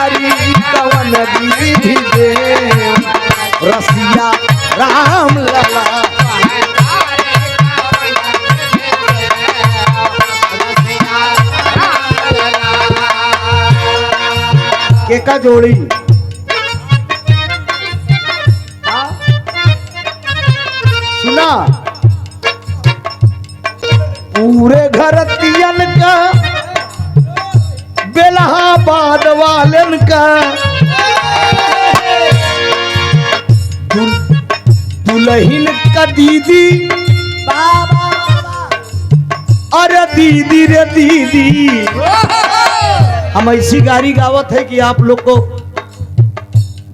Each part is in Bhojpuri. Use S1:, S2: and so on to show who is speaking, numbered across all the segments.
S1: गारी कवन विधि दे रसिया राम लला। केका जोड़ी सुना पूरे घर तियन का बेलहाबाद वालन का दुल्हन का दीदी अरे दीदी रे दीदी। हम ऐसी गाड़ी गावत है कि आप लोग को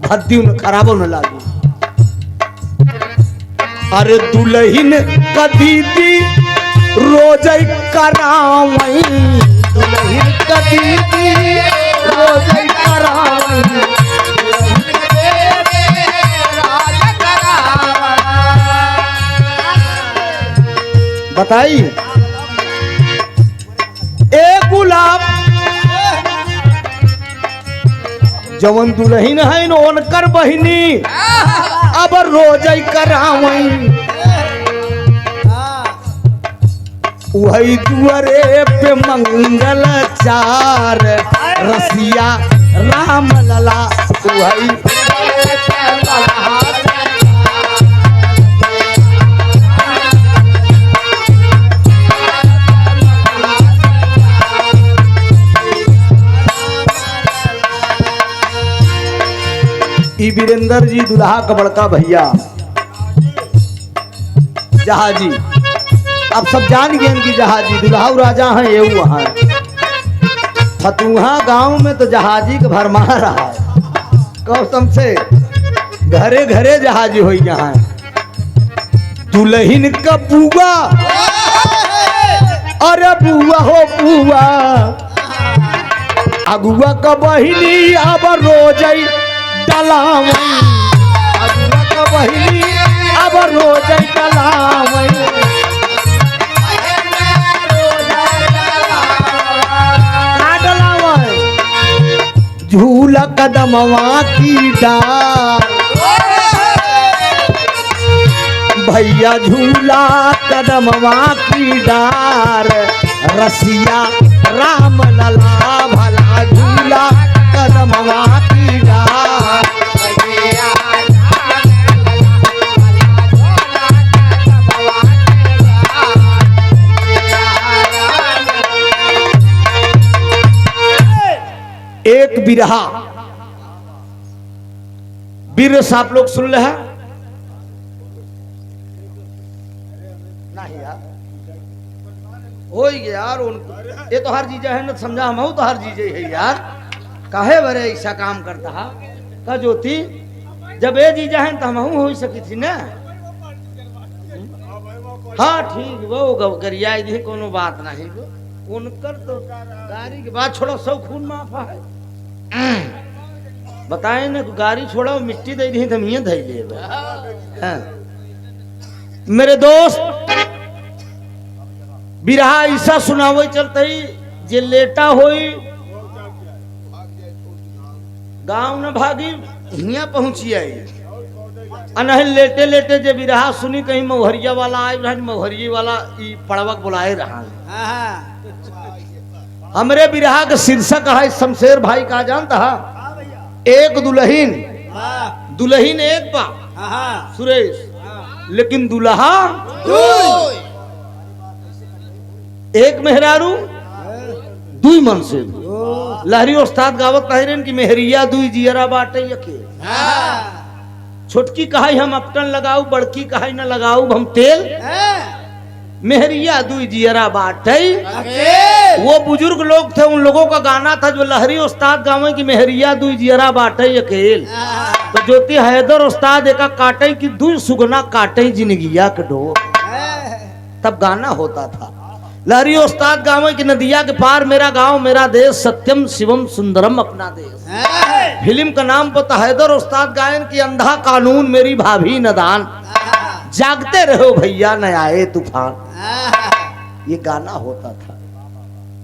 S1: भद्दी खराबो न लागे। अरे दुल्हन का दीदी रोज करावई दुल्हन का दीदी रोज करावई बताई ए गुलाब जवन दुल्हन है न उनकर बहिनी अब रोज करावई वही दुआरे पे मंगल चार रसिया राम लला। वही वीरेंद्र जी दुल्हा का बड़का भैया जहाजी। अब सब जान गए कि जहाजी दुल्हा राजा हैं ये वहां फतुहा गांव में तो जहाजी का भरमार रहा है। कसम से घरे घरे जहाजी हो यहाँ दुल्हन का बुआ अरे बुआ हो बुआ अगुआ का बहिनी अब रोज डलावई अगुआ का बहिनी अब रोज डलावई झूला कदमवा की डार भैया झूला कदमवा की डार रसिया राम लला भला झूला कदमवा की डार। एक बिरहा बिरस आप लोग सुन रहे हैं नहीं यार हो गया यार ये तो हर जीजा है ना समझा हम तो हर जीजे है यार काहे बरे ऐसा काम करता है का ज्योति जब ये जीजा है तो हम हो सकी थी ना। हाँ ठीक वो गरिया कोनो बात नहीं उनकर तो गाड़ी के बाद छोड़ो सब खून माफा है बताए ना गाड़ी छोड़ा मिट्टी दे दी तो मियाँ धई ले। हाँ। मेरे दोस्त बिरहा ऐसा सुनावे चलते ही जे लेटा होई गांव न भागी हिया पहुंची आई अनह लेटे लेटे जे बिरहा सुनी कहीं मौहरिया वाला आए रहा मौहरिया वाला ई पड़वक बुलाए रहा। हमरे बिरहा का शीर्षक है शमशेर भाई का जानता है एक दुल्हन दुल्हन एक बा सुरेश लेकिन दुल्हा एक मेहरारू दुई मन से लहरी उस्ताद गावत कहरन की मेहरिया दुई जियरा बाटे यके छोटकी कहाई हम अपटन लगाऊ बड़की कहाई न लगाऊ हम तेल मेहरिया दुई जियरा बाटे। वो बुजुर्ग लोग थे उन लोगों का गाना था जो लहरी उस्ताद गावे की मेहरिया दुई जियरा बाटे अकेल तो ज्योति हैदर उस्ताद एका काटे की दुई सुगना काटे जिंदगिया के डोर तब गाना होता था। लहरी उस्ताद गावे की नदिया के पार मेरा गांव मेरा देश सत्यम शिवम सुंदरम अपना देश। फिल्म का नाम पता हैदर उस्ताद गायन की अंधा कानून मेरी भाभी नदान जागते रहो भैया न आए तूफान ये गाना होता था।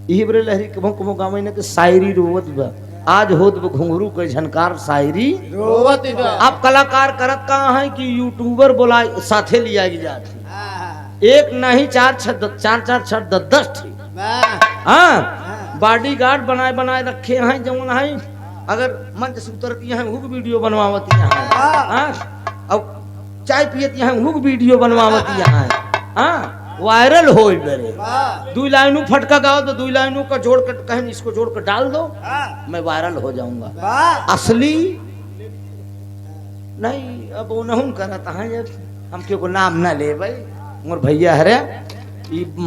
S1: ये बरे लहरी कमो कमो गावे ने के शायरी रोवत बा आज होत घुंघरू के झनकार शायरी अब कलाकार करत कहाँ है कि यूट्यूबर बोला साथे लिया जाती एक नहीं चार छह 10 थी हाँ बॉडी गार्ड बनाए बनाए रखे हैं जमुन है अगर मंच से उतरती हैं हुक वीडियो बनवावती हैं हाँ अब चाय पियती हैं हुक वीडियो बनवावती हैं हाँ वायरल हो मेरे 2 लाइनों फटका गाओ तो 2 लाइनों का जोड़ कर कहीं इसको जोड़ कर डाल दो मैं वायरल हो जाऊंगा असली नहीं अब वो नहीं करता है जब हम क्यों को नाम ना ले भाई मोर भैया हरे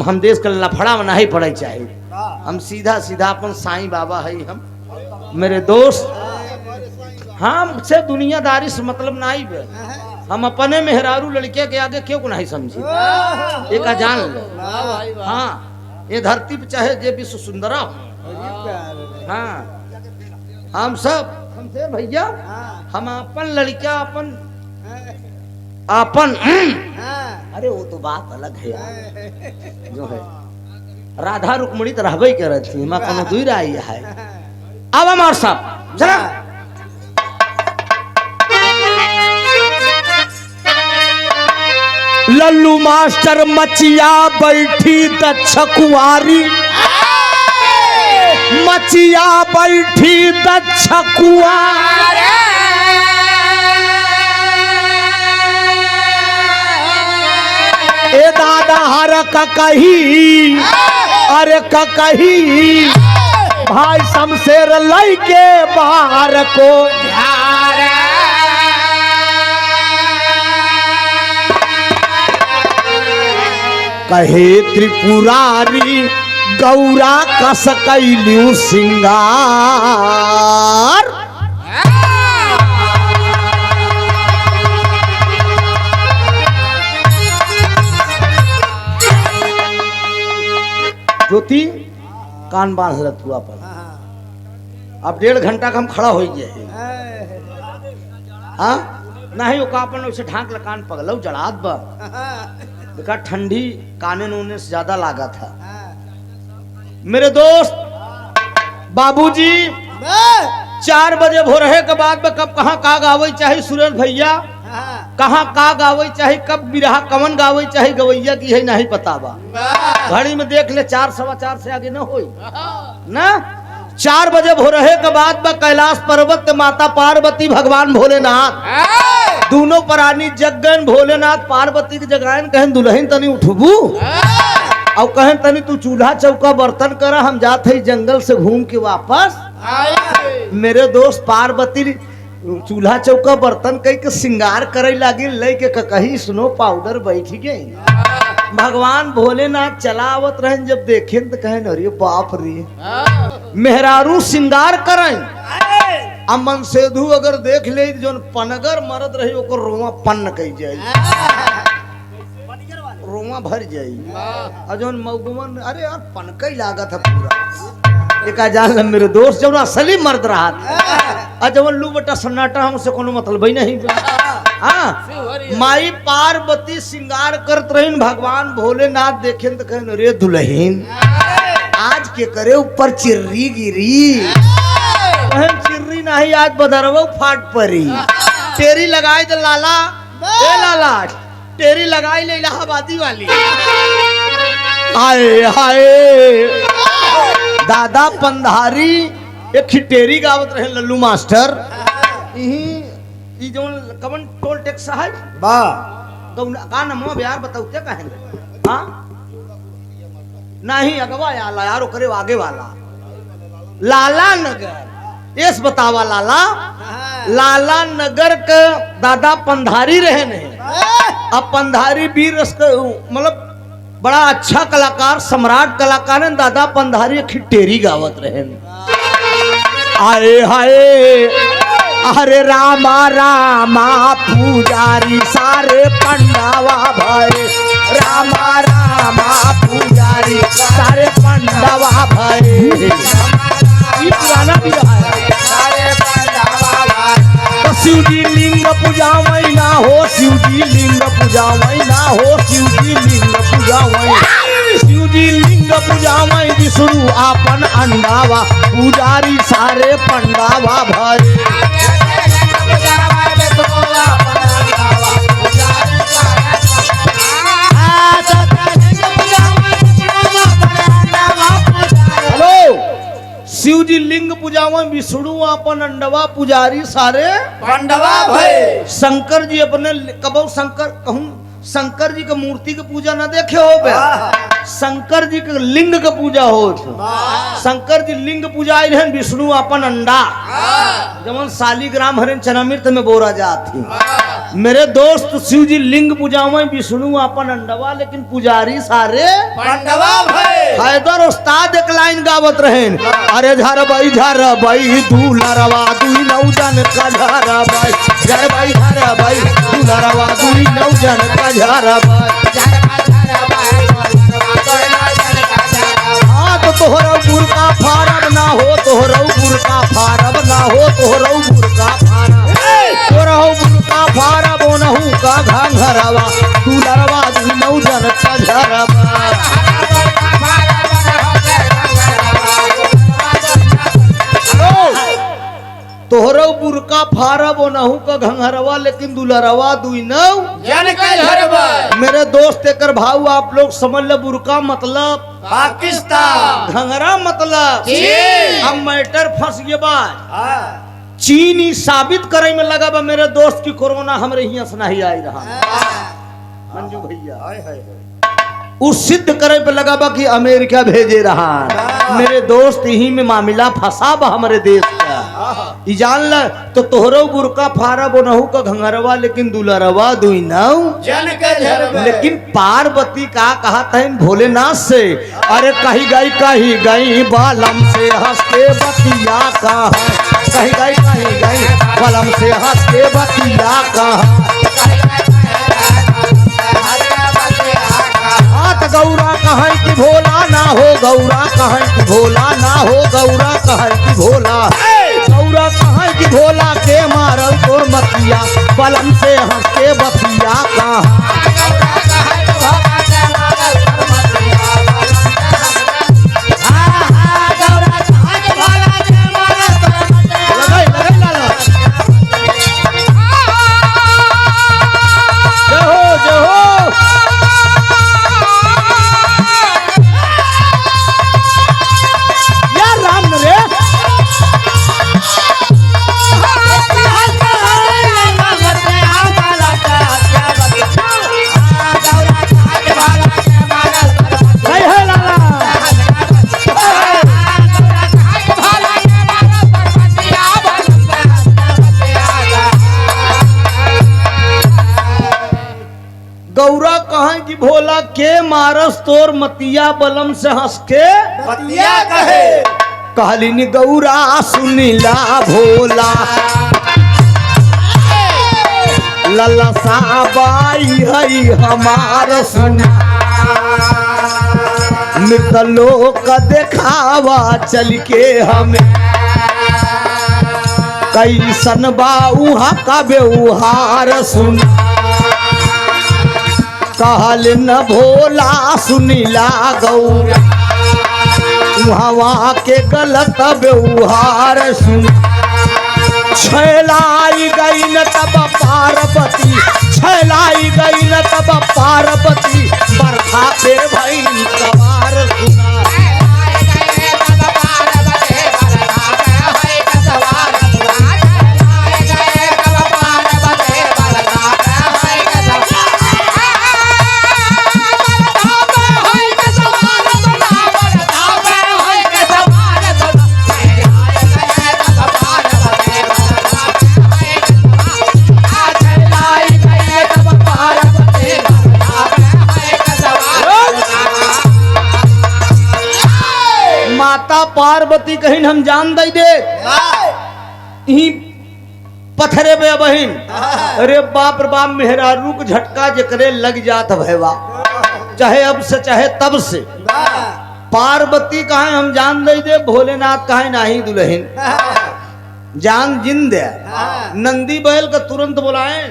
S1: हम देश का लफड़ा में नहीं पड़े चाहिए हम सीधा सीधा अपन साईं बाबा है हम मेरे दोस्त हमसे दुनियादारी से मतलब नहीं बे हम अपने मेहरारू लड़के के आगे क्यों को नहीं समझी एक जान लो हाँ ये धरती पे चाहे जे विश्व सुंदरा हो हाँ हम सब हमसे भैया हम अपन लड़का अपन अरे वो तो बात अलग है यार जो है राधा रुक्मणी तो रहबे कर थी माँ कोनो दूर आई है अब हमार साहब जरा लल्लू मास्टर मचिया बैठी दक्ष कुआरी मचिया बैठी दक्ष कुआरी ए दादा हर ककही अरे ककही भाई शमशेर लई के बाहर को कहे त्रिपुरारी गौरा कस कैलू सिंगार ज्योति कान बांध ल तू अपन अब 1.5 घंटा का हम खड़ा हो गए हाँ नहीं ओका अपन उसे ढांक ल कान पगलौ जड़ात बा देखा ठंडी काने नोने से ज्यादा लागा था मेरे दोस्त बाबूजी 4 बजे भोरहे के बाद में कब कहाँ का गावे चाहे सुरेश भैया कहाँ का गावे चाहे कब बिरहा कमन गावे चाहे गवैया की है नहीं पता बा घड़ी में देख ले 4 सवा 4 से आगे न हो ना 4 बजे भोरहे के बाद में कैलाश पर्वत माता पार्वती भगवान भोलेनाथ दोनों प्राणी जगन भोलेनाथ पार्वती की जगायन कहन दुल्हन तनी उठबू और कहन तनी तू चूल्हा चौका बर्तन करा हम जाते ही जंगल से घूम के वापस मेरे दोस्त पार्वती चूल्हा चौका बर्तन कई के श्रृंगार करे लगी लेके कहीं स्नो पाउडर बैठ गई भगवान भोलेनाथ चलावत रहे जब देखे तो कहे अरे बाप रे मेहरारू श्रृंगार करें अमन सेधु अगर देख ले जो पनगर मरद रही ओकर रोमा पन्न कही जाए रोमा भर जाई जो मऊगमन अरे यार पनकई लागत है पूरा एक जान मेरे दोस्त जब असली मर्द रहा था जब लू बटा सन्नाटा हमसे कोनो मतलब ही नहीं हाँ माई पार्वती श्रृंगार करत रही भगवान भोलेनाथ देखे तो कहे रे दुल्हन आज के करे ऊपर चिर्री गिरी चिर्री नहीं आज बदरवा फाट परी टेरी लगाए तो लाला ए लाला टेरी लगाई ले इलाहाबादी वाली आए हाय दादा पंधारी एक खिटेरी गावत रहे लल्लू मास्टर जो कवन टोल टैक्स है बा का नमो बिहार बताऊते कहे हाँ नहीं अगवा याला यार करे आगे वाला लाला नगर एस बतावा लाला लाला नगर के दादा पंधारी रहे ने अब पंधारी वीर मतलब बड़ा अच्छा कलाकार सम्राट कलाकार है दादा पंधारी खिटेरी गावत रहे आए हाय अरे रामा रामा पुजारी सारे पंडावा भरे रामा रामा पुजारी सारे पंडावा भरे ये पुराना भी रहा है सारे पंडावा भरे शिवजी लिंग पूजा ना हो शिवजी लिंग पूजा ना हो शिवजी लिंग पूजा शिवजी लिंग पूजा विष्णु आपन अंडावा पुजारी सारे पंडावा भरे। शिव जी लिंग पूजावा विष्णु अपन अंडवा पुजारी सारे
S2: पंडवा भय।
S1: शंकर जी अपने कबो शंकर कहूं शंकर जी के मूर्ति के पूजा न देखे हो बे, शंकर जी के लिंग के पूजा हो। शंकर जी लिंग पूजा आई रहन विष्णु अपन अंडा जमन शालिग्राम हरण चनामृत में बोरा जाती। मेरे दोस्त शिव जी लिंग पूजा में विष्णु अपन अंडवा लेकिन पुजारी सारे
S2: पंडवा भय।
S1: हैदर उस्ताद एक लाइन गावत रहेन, अरे झर भाई दूलरवा दुई नौजन का झर भाई, झर भाई दूलरवा दुई नौजन का झर भाई। तो तोहरा बुरका फारब ना हो, तोहरा बुरका फारब ना हो, तोहरा बुरका फारब तोहरा बुरका फारब ओनहु का घंघरवा दूलरवा दुई नौजन का झर भाई। तोहरो बुरका फारब ओनहु का घंघरवा लेकिन दुलरवा दुई नौ
S2: जन का झरवा।
S1: मेरे दोस्त एकर भाव आप लोग समझ ले, बुरका मतलब
S2: पाकिस्तान,
S1: घंघरा मतलब
S2: चीन।
S1: अब मैटर फंस गया बा, चीन ही साबित करे में लगा बा मेरे दोस्त की कोरोना हमरे हियां से नहीं आई रहा। मंजू भैया उस सिद्ध करे पे लगा बा कि अमेरिका भेजे रहा। मेरे दोस्त यही में मामला फंसा बा हमारे देश का। ई जान ल तो तोहरो बुरका फारब ओनहु का घंघरवा लेकिन दुलरवा दुई नौ
S2: जन का झरवा।
S1: लेकिन पार्वती का कहा था भोलेनाथ से, अरे कही गई बालम से हंस के बतिया का कही गई बालम से हंस के बतिया का। गौरा कहें कि भोला ना हो, गौरा कहें कि भोला ना हो, गौरा कहें कि भोला, गौरा कहें कि भोला के मारल तोर मतिया बलम से हंस के बतिया का। गौरा कहें कि भोला के मारस तोर मतिया बलम से हंस के
S2: बतिया कहे।
S1: कहलिन गौरा सुनिला भोला ललसा बाई हई हमार सुना, मृतलोक का देखावा चल के हमें कैसन बा उहा का व्यवहार सुना। कहल न भोला सुनिला गौरा वहाँ के गलत व्यवहार सुन। छैलाई गई न तब पार्वती, छैलाई गई न तब पार्वती बरखा पे भई सवार सुना। माता पार्वती कहीं हम जान दई दे यही पत्थरे पे बहिन, अरे बाप रे बाप मेहरारू को झटका जकरे लग जात भैवा, चाहे अब से चाहे तब से। पार्वती कहे हम जान दई दे, भोलेनाथ कहे नाही दुल्हन जान जिंद है। नंदी बैल का तुरंत बुलाए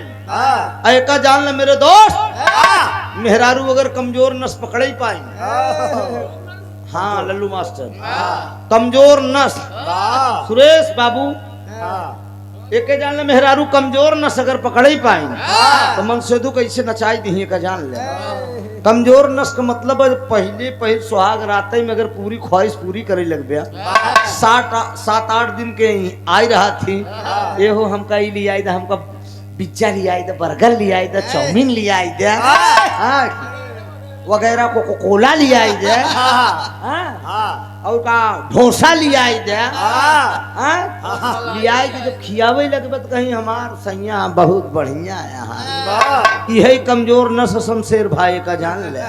S1: ऐका जान ले मेरे दोस्त, मेहरारू अगर कमजोर नस पकड़ ही पाए हाँ लल्लू मास्टर, कमजोर नस। सुरेश बाबू एक जान ले मेहरारू कमजोर नस अगर पकड़ ही पाई तो मनसेधु कैसे नचाई दी का जान ले। कमजोर नस का मतलब है पहले सुहाग रात में अगर पूरी ख्वाहिश पूरी करे लग गया 7-8 दिन के आई रहा थी, ये हो हमका ई लिया था, हमका पिज्जा लिया था, बर्गर लिया था, चाउमीन लिया था वगैरह, कोको कोला लिया और का डोसा लिया लिया जब खियावे लगे तो कहीं हमार सैया बहुत बढ़िया यहाँ यही कमजोर नस शमशेर भाई का जान ले।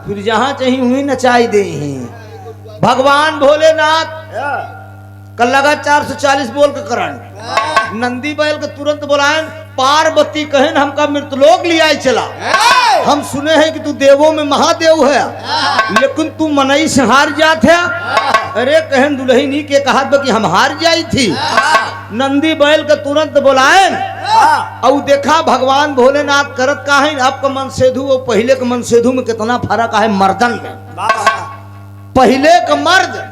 S1: फिर जहाँ चाहिए वहीं नचाई दे। भगवान भोलेनाथ कल लगा 440 बोल के करंट, नंदी बैल के तुरंत बुलाए, पार्वती कहन हमका मृतलोक लिया चला। हम सुने हैं कि तू देवों में महादेव है, लेकिन तू मनई से हार जात है। अरे कहन दुल्हनी के कहा कि हम हार जाई थी। नंदी बैल के तुरंत बुलाए और देखा भगवान भोलेनाथ करत का है। आपका मनसेधु और पहले के मनसेधु में कितना फर्क है मर्दन में। पहले का मर्द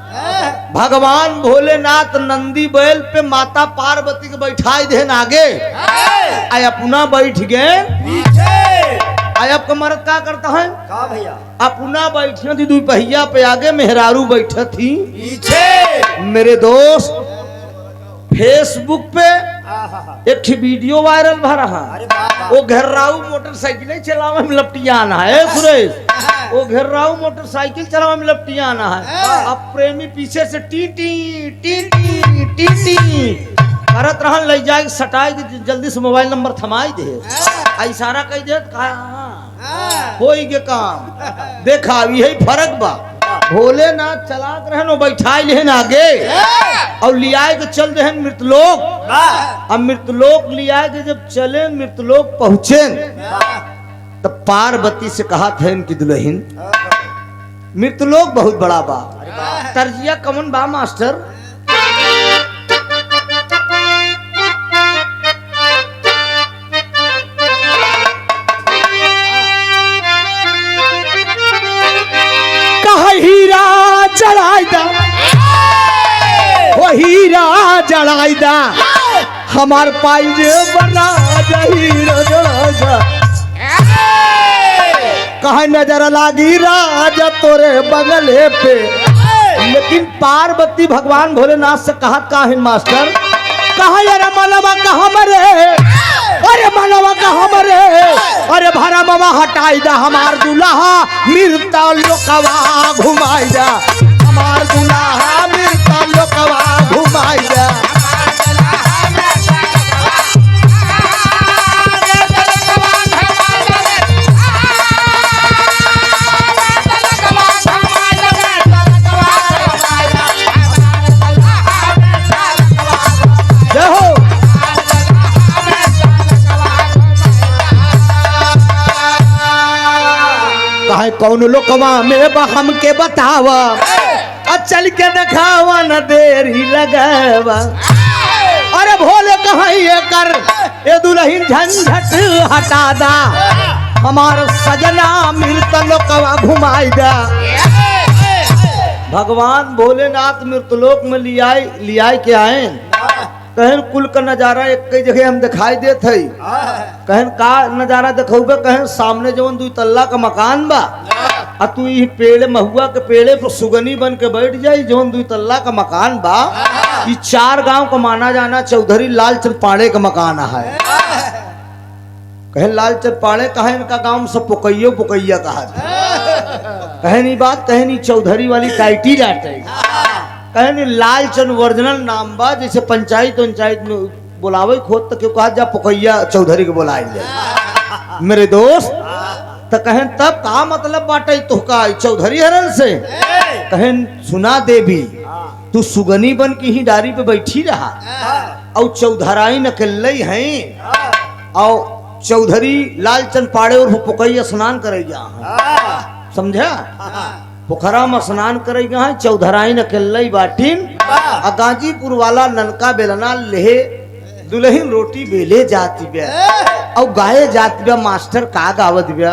S1: भगवान भोलेनाथ नंदी बैल पे माता पार्वती के बैठाई देन आगे, आय अपना बैठ गए पीछे। आय आपका मर्द क्या करता है भैया, अपना बैठे थी दू पहिया पे आगे, मेहरारू बैठा थी पीछे। मेरे दोस्त फेसबुक पे एक वीडियो वायरल भा रहा, वो घेर्राऊ मोटरसाइकिल चलावे में लपटियाना है। सुरेश वो घेर्राऊ मोटरसाइकिल चलावे में लपटियाना है। अब प्रेमी पीछे से T T T T T T करत रहन, ले जाए सटाई के जल्दी से मोबाइल नंबर थमाई दे, इशारा कह दे होई के काम। देखा यही फर्क बा। भोलेनाथ चलाक रहन बैठाई लेन आगे और लिया के चल रहे मृतलोक। अब मृतलोक लिया के जब चले मृतलोक पहुंचे तब पार्वती से कहा था इनकी दुल्हन, मृतलोक बहुत बड़ा बा, तर्जिया कमन बा मास्टर। हीरा जड़ाई दा, वो हीरा जड़ाई दा, हमार पाई जे बना हीरा जड़ा कहा नजर लागी राजा तोरे बगले पे। लेकिन पार्वती भगवान भोलेनाथ से कहा काहे मास्टर, कहा यार मनवा कहा मरे, अरे मनवा कहा मरे, अरे भरा मवा हटाई दा, हमार दुल्हा मिर्ता लोकवा घुमाई दा, हमार दुल्हा मिर्ता लोकवा घुमाई दा। कौन लोकवा में बहम के बतावा, चल के दिखावा न देरी लगावा। अरे भोले कहाँ ये कर, ये दुल्हन झंझट हटा दा, हमार सजना मृत लोकवा घुमाई दा। भगवान भोलेनाथ मृतलोक में लिया के आए। कहन कुल का नजारा एक जगह हम दिखाई देत है। कहन का नजारा देखोगे, कहन सामने जवन 2 तल्ला का मकान बा, आ तू ये पेड़ महुआ के पेड़े पर सुगनी बन के बैठ जाई। जवन 2 तल्ला का मकान बा, ये 4 गांव का माना जाना चौधरी लालचंद पाड़े का मकान है। कहन लालचंद पाड़े कहा इनका गांव सब पुकैया पुकैया कहा। कहनी बात, कहनी चौधरी वाली टाइटी जाते, कहनी लालचंद वर्जनल नाम बा, जैसे पंचायत में बुलावे खोद तक क्यों कहा जा पुकैया चौधरी के बुलाए जाए। मेरे दोस्त तो कहन तब का मतलब बाटे तो का चौधरी हरन से। कहन सुना देवी तू सुगनी बन की ही डारी पे बैठी रहा और चौधराई न अकेले हैं और चौधरी लालचंद पाड़े और पुकैया स्नान करे जा, समझा? पोखरा में स्नान करेगा है, चौधराई न अकेले बाटिन आ गाजीपुर वाला ननका बेलना ले दुल्हन रोटी बेले जाती बे और गाये जाती बे। मास्टर का गावत बे,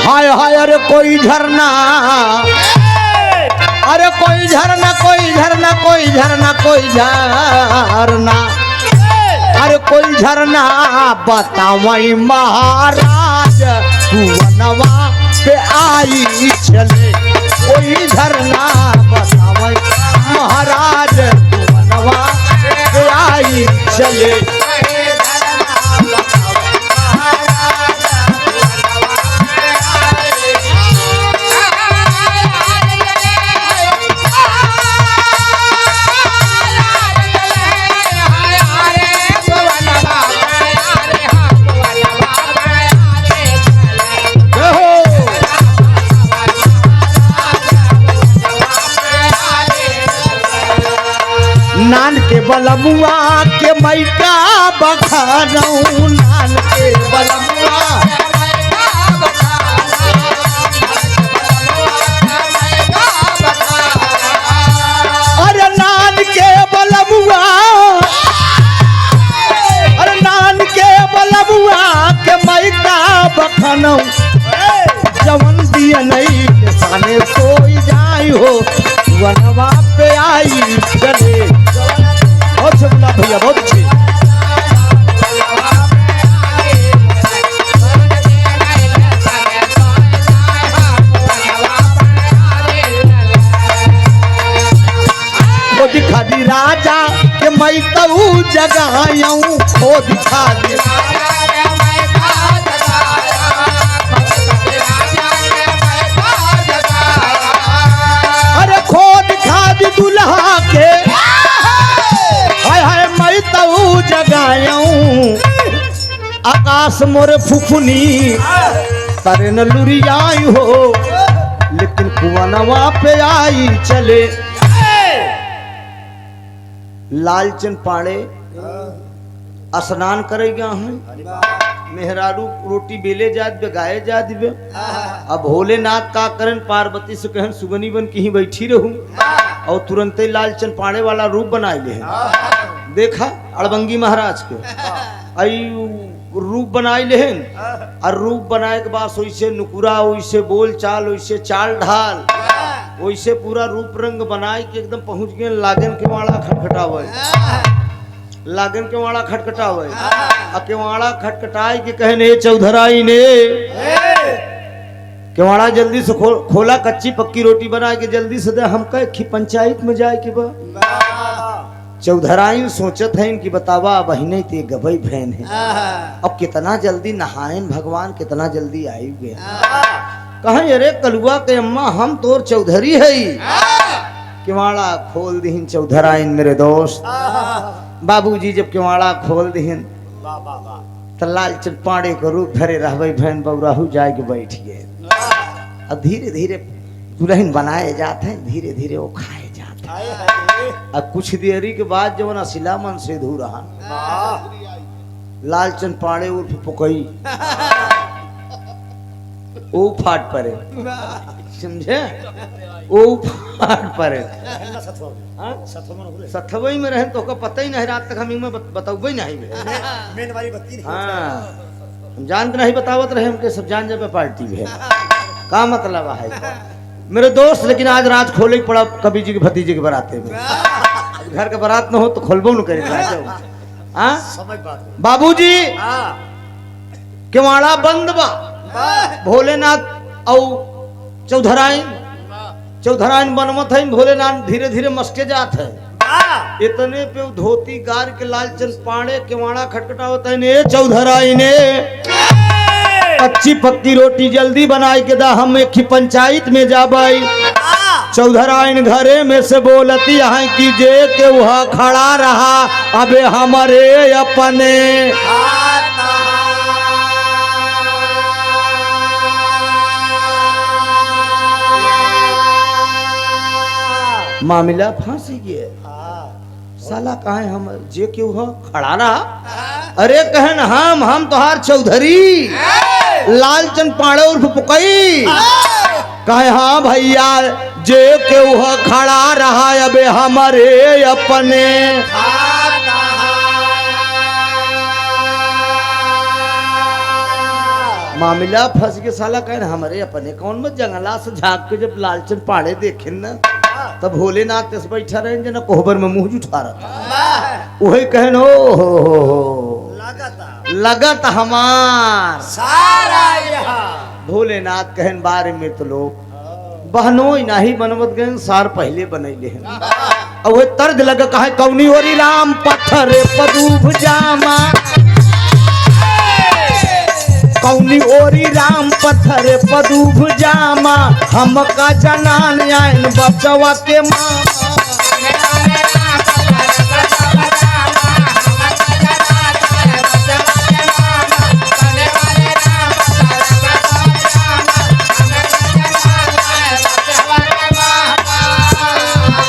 S1: हाय हाय अरे कोई झरना, अरे कोई झरना कोई झरना कोई झरना कोई झरना, अरे कोई झरना बतावई महाराज कुवनवा पे आई चले, कोई झरना बतावई महाराज कुवनवा पे आई चले। नान के बलमुआ के मैका बखानऊ, नान के बलमुआ अरे नान के बलमुआ, अरे नान के बलमुआ के मैका बखानऊ, जवन दिया नहीं साने सोई जाई हो वनवा पे आई चले। बहुत से बोला भैया, बहुत अच्छी। वो दिखा दी राजा के मैं तऊ जगाऊं, वो दिखा दी अरे खोद खाद दुल्हा के, हाय हाय मैं तऊ जगाऊं, आकाश मोर फुफुनी तरे न लुरियाई हो, लेकिन कुवनवा पे आई चले। लालचंद पाड़े स्नान करेगा हैं, मेहरारू रोटी बेले जात बे गाये जात बे। अब भोलेनाथ का करन पार्वती से कहन सुगनी बन कहीं बैठी रहूं, और तुरंत ही लालचंद पाड़े वाला रूप बनाए ले हैं। देखा अड़बंगी महाराज के आई रूप बनाए ले हैं, और रूप बनाए के बाद वैसे नुकुरा, वैसे बोल चाल, वैसे चाल ढाल, वैसे पूरा रूप रंग बनाए के एकदम पहुंच गए लागन के वाड़ा खटखटावे, लागन के वाड़ा खटखटावे, केवाड़ा खटखटाई के कहने चौधराई ने केवाड़ा जल्दी से खोला, कच्ची पक्की रोटी बना के जल्दी से दे, हम कहे पंचायत में जाए के बा। चौधराई सोचत है कि बतावा बहने ते गबई बहन है, अब कितना जल्दी नहायन भगवान, कितना जल्दी आई गया। कहें अरे कलुआ के अम्मा हम तोर चौधरी है। केवाड़ा खोल दीन चौधराइन मेरे दोस्त, बाबूजी जब केवाड़ा खोल दीन तो लालचंद पाड़े को रूप धरे रहबई बहन बउराहू जाए के बैठ गए। अब धीरे धीरे दुल्हन बनाए जाते हैं, धीरे धीरे वो खाए जाते हैं। अब कुछ देरी के बाद जब असिला मन से धू रहा, लालचंद पाड़े उर्फ पुकई ओ फाट पड़े, समझे, ओ फाट पड़े। सथवई में रहे तो का पता ही नहीं, रात तक हम इनमें बताऊबे नहीं। मेन वाली बत्ती हाँ, हम जान के नहीं बतावत रहे, हमके सब जान जब पार्टी है का मतलब है मेरे दोस्त। लेकिन आज रात खोले पड़ा कवि जी के भतीजे के बराते में, घर के बारात न हो तो खोलबो न करे। बाबूजी केवाड़ा बंद बा, भोलेनाथ और चौधराइन बनमत है, भोलेनाथ धीरे धीरे मस्के जात है। इतने पे धोती गार के लालचंद पाड़े केवाड़ा खटखटावत है, ने चौधराइन अच्छी पक्की रोटी जल्दी बनाए के दा, हम एक ही पंचायत में जाबाई। चौधराइन घरे में से बोलती है कि जे के वहाँ खड़ा रहा अबे हमारे अपने। मामला फांसी गया, साला कहा हम जे के वहाँ खड़ा रहा। अरे कहन हम तोहार चौधरी लालचंद पाड़े उर्फ पुकई। कहे हाँ भैया, जे के वह खड़ा रहा अबे हमारे अपने। मामला फंस के साला कहे हमारे अपने कौन मत जंगला से झाँक के जब लालचन पाड़े देखे न तब भोलेनाथ तस बैठा रहे जना कोहबर में मुंह उठा रहा वही कहन हो लगत हमार
S2: सारा यहाँ
S1: भोलेनाथ कहन बारे में तो लोग बहनों नहीं बनवत गए सार पहले बनैले हैं और वह तर्ज लगा कहे कौनी ओरी राम पत्थर पदूभ जामा कौनी ओरी राम पत्थर पदूभ जामा हमका जनान आयन बचवा के मामा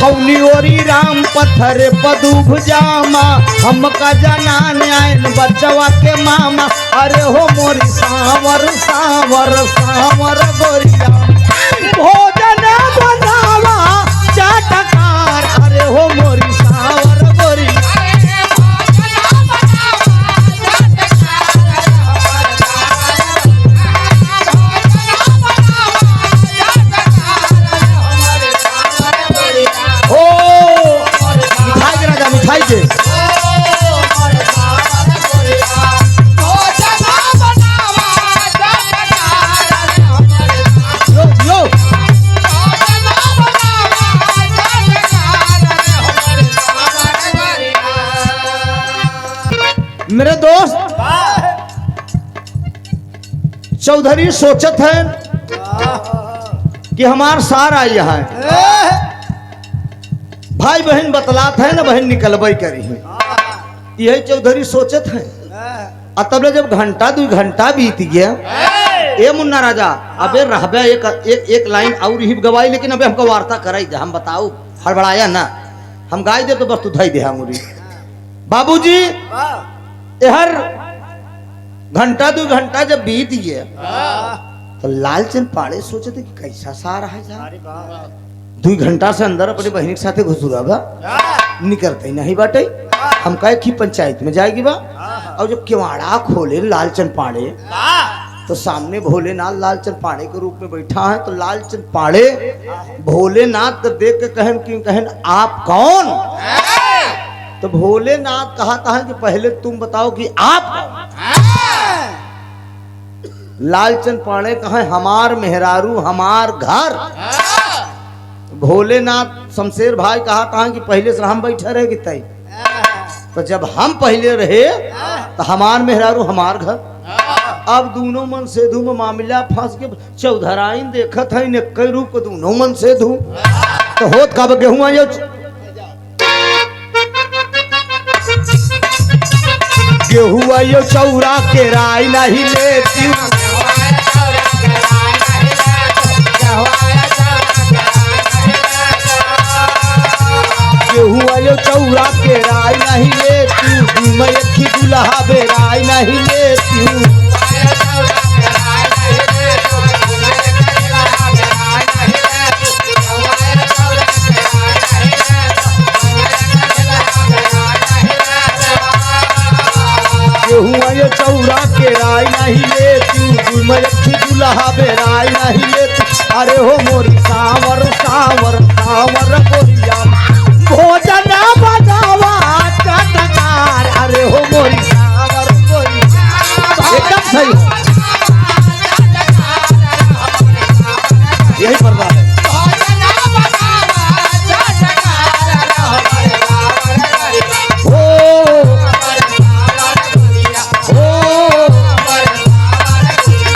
S1: कौनी ओरी राम पत्थर पदूभ जामा हमका जनान आयन बचवा के मामा अरे हो मोरी सावर सावर सावर गोरिया भोजन बनावा चाटकार अरे हो मोरी सावर गोरिया मिठाई दे यो मेरे दोस्त चौधरी सोचत है कि हमार सारा यहाँ भाई बहन बतलात है ना बहन निकलबई करी है यही चौधरी सोचत है तब जब घंटा 2 घंटा बीत गया ए मुन्ना राजा अबे रहबे एक लाइन और ही गवाई लेकिन अबे हमको वार्ता कराई दे हम बताओ हड़बड़ाया ना हम गाय दे तो बस तू धाई दे मुरी बाबूजी हर घंटा 2 घंटा जब बीत गया तो लालचंद पाड़े सोचते कि कैसा सारा है 2 घंटा से अंदर अपने बहन के साथे घुसुरा बा निकलते नहीं बाटे हम कहे कि पंचायत में जाएगी बा और जब किवाड़ा खोले लालचंद पाड़े तो सामने भोलेनाथ लालचंद पाड़े के रूप में बैठा है तो लालचंद पाड़े भोलेनाथ को देख के कहन आप कौन तो भोलेनाथ कहता है कि पहले तुम बताओ कि आप कौन लालचंद पाड़े कहे हमार मेहरारू हमार घर भोलेनाथ शमशेर भाई कहा कि पहले से हम बैठे रहे तय तो जब हम पहले रहे तो हमार मेहरारू हमार घर अब दोनों मन से धू में मामला फंस के चौधराइन देखत है ने कई रूप को दोनों मन से धू तो होत कब गेहूं गेहूं आयो चौरा के राय नहीं लेती गेहूं आयो चौरा के राय नहीं लेती मैं अखी दुल्हा बेराय नहीं लेती गेहूं आयो चौरा के राय नहीं लेती मैं अखी दुल्हा बेराय नहीं लेती अरे हो मोरी सावर सावर सावर गोरिया भोजन बनावा चटकार अरे हो मोरी सावर गोरिया एकदम सही यही पर्दा है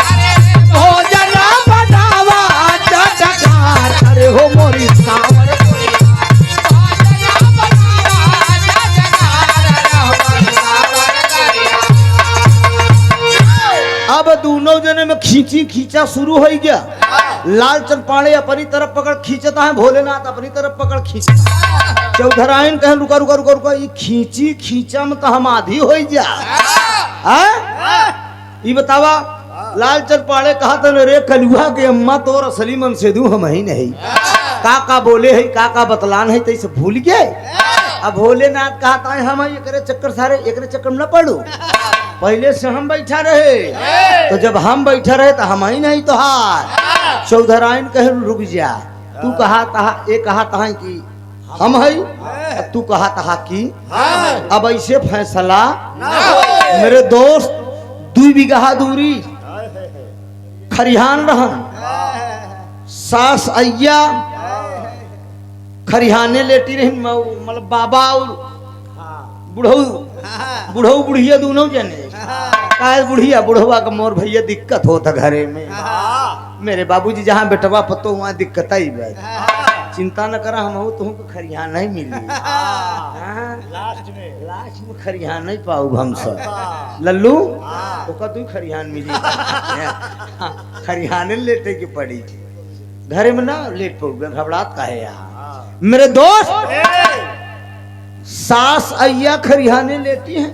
S1: भोजन बनावा चटकार अरे हो मोरी सावर अब दोनों जने में खींची खींचा शुरू हो गया लालचंद पाड़े अपनी तरफ पकड़ खींचता है भोलेनाथ अपनी तरफ पकड़ खींचता चौधराइन कहे रुका रुका रुका रुका ये खींची खींचा में तो हम आधी हो जा ये बतावा लालचंद पाड़े कहा था रे कलुआ के अम्मा तोर असली मन से दू हम ही नहीं का बोले है का बतलान है तैसे भूल गए अब भोलेनाथ कहता है हम ये करे चक्कर सारे एक चक्कर में न पड़ू पहले से हम बैठा रहे तो जब हम बैठा रहे तो हम ही नहीं तो हार चौधराइन कहे रुक जा तू कहा तहा ये कहा तहा कि हम है तू कहा तहा कि अब ऐसे फैसला मेरे दोस्त 2 बीघा दूरी खरिहान रहन सास अय्या खरिहाने लेटी रही मतलब बाबा और बुढ़ऊ बुढ़िया दोनों जने काहे बुढ़िया बुढ़वा का मोर भैया दिक्कत होता घरे में मेरे बाबूजी जहाँ बेटवा पतो वहाँ दिक्कत ही बस चिंता न करा हम तुमको खरिहान नहीं मिली लास्ट में खरिहान नहीं पाऊ हम सब लल्लू तो का तू खरिहान मिली खरिहाने लेटे की पड़ी घरे में ना लेट पाऊ घबराहट का है यहाँ मेरे दोस्त सास अय्या खरिहाने लेती हैं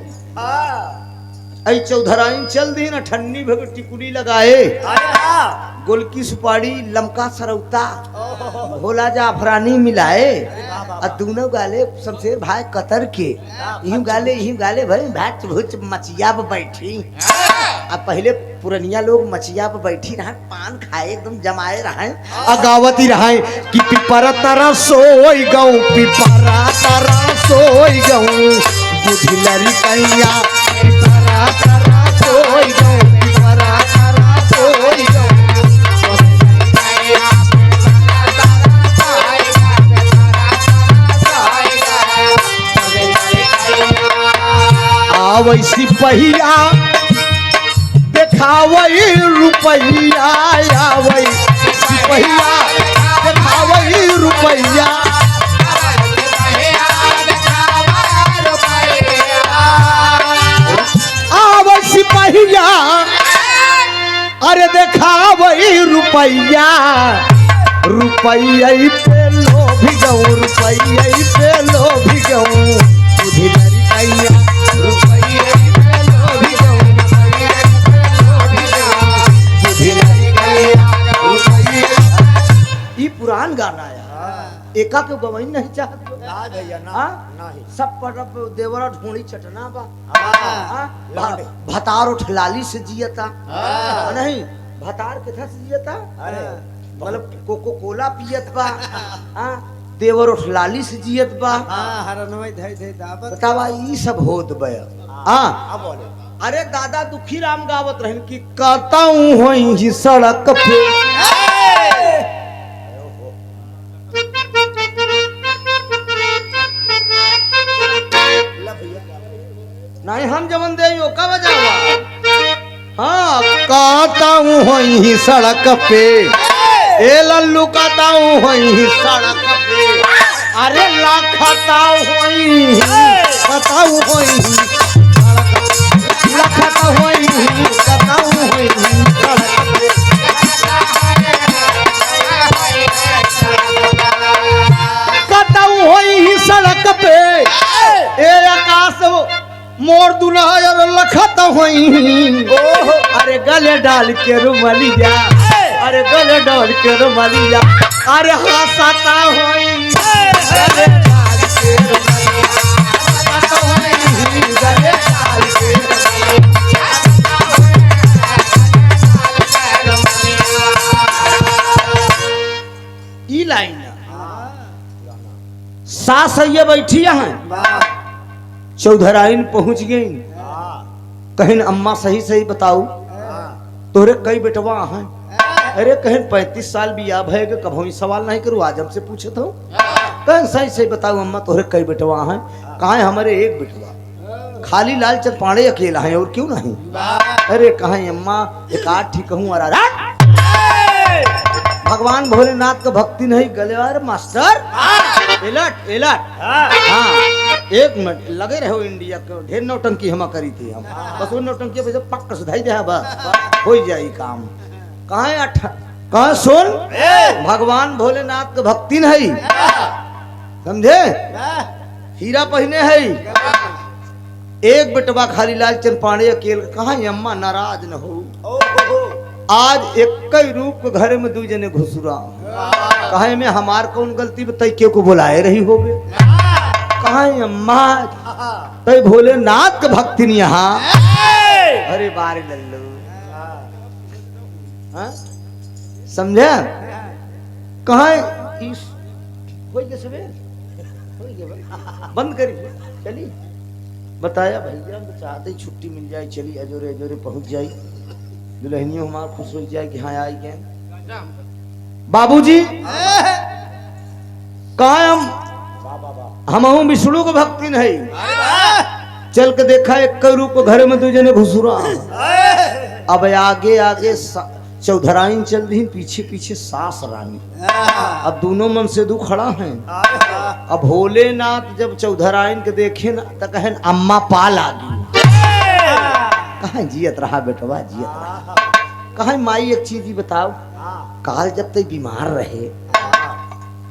S1: ऐ चौधराइन चल दी ना ठन्नी भग टिकुली लगाए गोलकी सुपारी लमका सरौता भोला जाफरानी मिलाए और दोनों गाले शमशेर भाई कतर के यूं गाले भाई भाट भुच मचिया पे बैठी अब पहले पुरनिया लोग मचिया पे बैठी रहा पान खाए एकदम जमाए रहे अगावती रहे कि पिपरा तारा सोई गऊ पिपरा तारा सोई गऊ बुझलरी कैया पिपरा तारा सोई गऊ पिपरा तारा सोई गऊ आवैसी पहिया देखावई रुपैया आवै पहिया देखावई रुपैया आवै पहिया अरे देखावई रुपैया रुपैया पे लोभ गऊ रुपैया पे लोभ गऊ बुझलरी कैया रुपैया पे लोभ गऊ ई पुरान गाना है एका के गवई नहीं चाहत
S2: ना भैया ना नहीं
S1: सब परब देवरा ढूंढी चटना बा भतार उठलाली से जियता नहीं भतार के से जियता मतलब कोको कोला पियत बा देवर उठलाली से जियत बा
S2: हरनवई धई धई दावत
S1: बतावा ई सब होत बा
S2: अब बोले
S1: अरे दादा दुखी राम गावत रहन कि कहताऊं होई ही सड़क पे नहीं हम जवन दे का बजावा हाँ कहताऊं होई ही सड़क पे ए लल्लू कहताऊं होई ही सड़क पे अरे लाखताऊं होई कहताऊं होई लखता होई कहताऊं होई सड़क पे कहताऊं होई सड़क पे ए आकाश मोर दुल्हा लखत होई अरे गले डाल के रुमलिया अरे गले डाल के रुमलिया अरे हंसता होई गले डाल के रुमलिया हंसता होई गले डाल के ई लाइन सास ये बैठी हैं चौधराइन पहुंच गई कहीं अम्मा सही सही बताऊ तोरे कई बेटवा हैं अरे कहीं 35 साल भी या भय कभो सवाल नहीं करूँ आज हमसे पूछे तो कहीं सही सही बताऊ अम्मा तोरे कई बेटवा हैं कहाँ हमारे एक बेटवा खाली लालचंद पांडे अकेला है और क्यों नहीं अरे कहाँ अम्मा एक आठ ठीक कहूँ भगवान भोलेनाथ का भक्ति नहीं गले अरे मास्टर एलर्ट एलर्ट हाँ एक मिनट लगे रहो इंडिया को ढेर नौटंकी हम करी थी हम बस वो नौटंकी पे पक्का सुधाई दे बस हो जाए काम कहाँ सुन भगवान भोलेनाथ का भक्ति नहीं समझे हीरा पहने है एक बेटवा खाली लालचंद पांडे अकेले कहाँ अम्मा नाराज न हो आज एक ही रूप के घर में 2 जने घुसुरा कहे में हमार कौन गलती बताई क्यों को बुलाए रही हो कहा अम्मा तय भोलेनाथ के भक्ति यहाँ अरे बारे लल्लू हाँ? समझा कहाँ इस हो गया सवेर हो गया भाई बंद करिए चलिए बताया भैया हम चाहते ही छुट्टी मिल जाए चलिए अजोरे अजोरे पहुंच जाए दुल्हनियों हमारा खुश हो जाए कि हाँ आई गए बाबूजी कहा हम विष्णु को भक्ति नहीं चल के देखा एक रूप घर में दो जने घुसुरा अब आगे आगे चौधराइन चल रही पीछे पीछे सास रानी अब दोनों मन से दू खड़ा हैं अब भोलेनाथ जब चौधराइन के देखे ना तो कहें अम्मा पाल आ गई कहा जियत रहा बेटवा जियत रहा कहा माई एक चीज ही बताओ काल जब तक बीमार रहे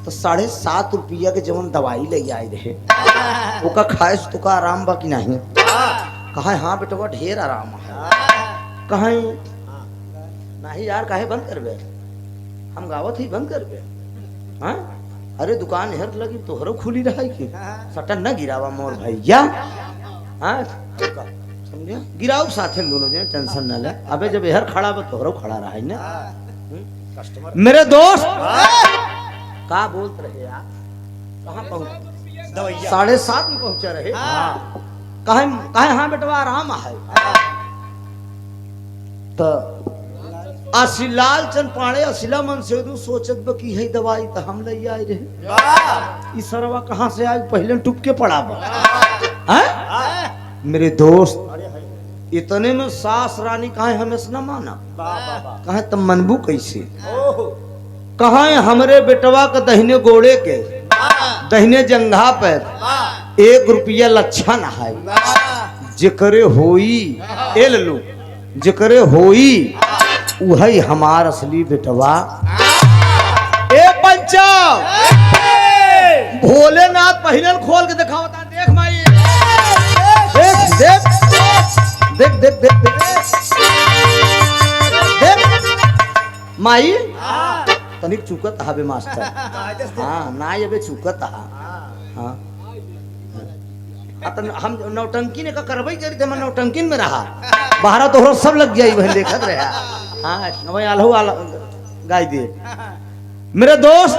S1: तो 7.5 रुपया के जवन दवाई ले आए रहे ओका खाए तो का आराम बा कि नहीं कहा हाँ बेटवा ढेर आराम है कहा नहीं यार काहे बंद करबे हम गावत ही बंद करबे हाँ अरे दुकान हर लगी तोहरो खुली रहा कि सटन न गिरावा मोर भैया हाँ समझे गिराओ साथे दोनों जने टेंशन न ले अबे जब हर खड़ा बा तोहरो खड़ा रहा है ना मेरे दोस्त का बोलते रहे यार कहाँ पहुंच 7:30 में पहुंचा रहे कहे हाँ बेटवा आराम है तो आशीलाल चंद पाड़े अशिला मन से सोचत बकी है दवाई तो हम ले आए रहे इस सरवा कहाँ से आए पहले टूट के पड़ा बा मेरे दोस्त इतने में सास रानी कहा हमें न माना कहा तब मनबू कैसे कहा हमरे बेटवा के दहिने गोड़े के दहिने जंघा पर 1 रुपया लच्छन है जेकरे होई एल लो जेकरे होई वही हमार असली बेटवा ए पंचा भोलेनाथ पहिनल खोल के दिखावता देख माई देख देख देख देख देख देख माई तनिक चुकत हाबे मास्टर हाँ ना ये चुकत हाँ हम नौटंकी ने का करबई करी थे मैं नौटंकी में रहा बाहर तो सब लग गया भाई देखत रहे हाँ वही आलहू आला गाय दे मेरे दोस्त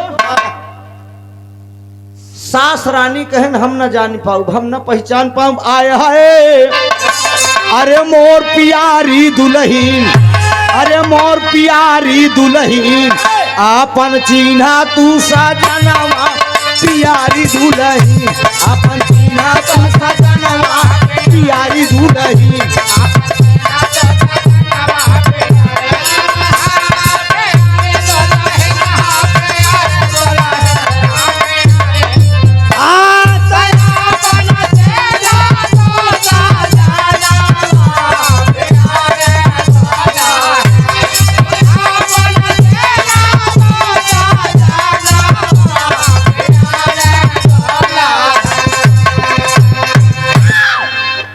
S1: सास रानी कहन हम न जान पाऊ हम न पहचान पाऊ आया है अरे मोर प्यारी दुल्हीन अरे मोर प्यारी दुल्हीन आपन चीन्हा तू सजनवा प्यारी दुल्हीन आपन चीन्हा तू सजनवा प्यारी दुल्हीन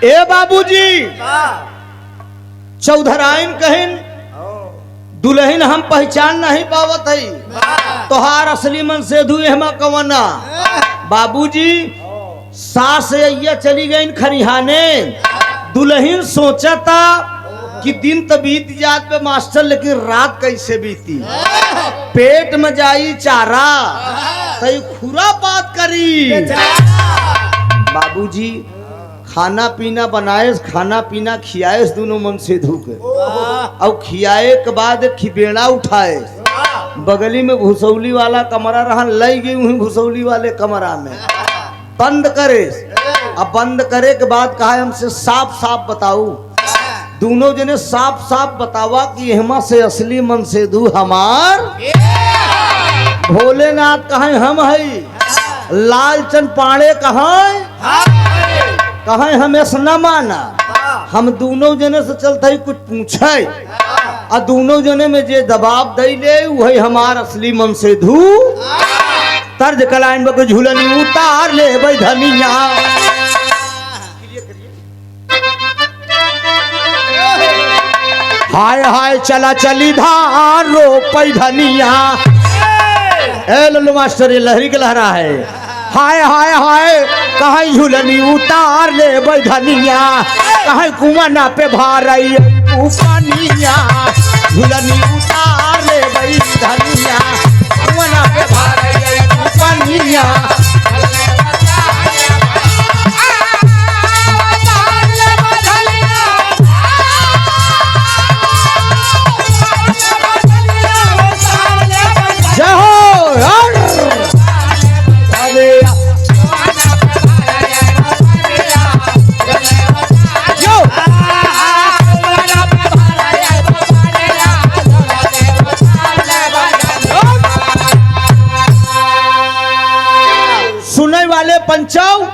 S1: ए बाबूजी चौधराइन कहन दुल्हन हम पहचान नहीं पावत है तोहार असली मन से धुएमा कवना बाबूजी सास ये चली गई खरिहाने दुल्हन सोचा था कि दिन तो बीत जात पे मास्टर लेकिन रात कैसे बीती पेट में जाई चारा तो खुरा बात करी बाबूजी खाना पीना बनाए खाना पीना खियाए दोनों मन से धूके और खियाए के बाद खिबेड़ा उठाए बगली में भूसौली वाला कमरा रहा लई गई वहीं भूसौली वाले कमरा में बंद करे अब बंद करे के बाद कहा हमसे साफ साफ बताऊ दोनों जने साफ साफ बतावा कि हेमा से असली मन से दू हमार भोलेनाथ कहा हम है लालचंद पाड़े कहा हमें से न माना हम दोनों जने से चलते ही कुछ पूछे और दोनों जने में जे दबाव दे ले वही हमार असली मन से धू तर्ज कलाइन बक झूलनी उतार ले भाई धनिया हाय हाय चला चली धार रो पै धनिया ए लल्लू मास्टर ये लहरी के लहरा है हाय हाय हाय कहीं झुलनी उतार ले बैधनिया कहीं कुआना पे भारई पानिया झुलनी उतार ले बैधनिया कुआना पे भारई पानिया जय हो सुनने वाले पंचव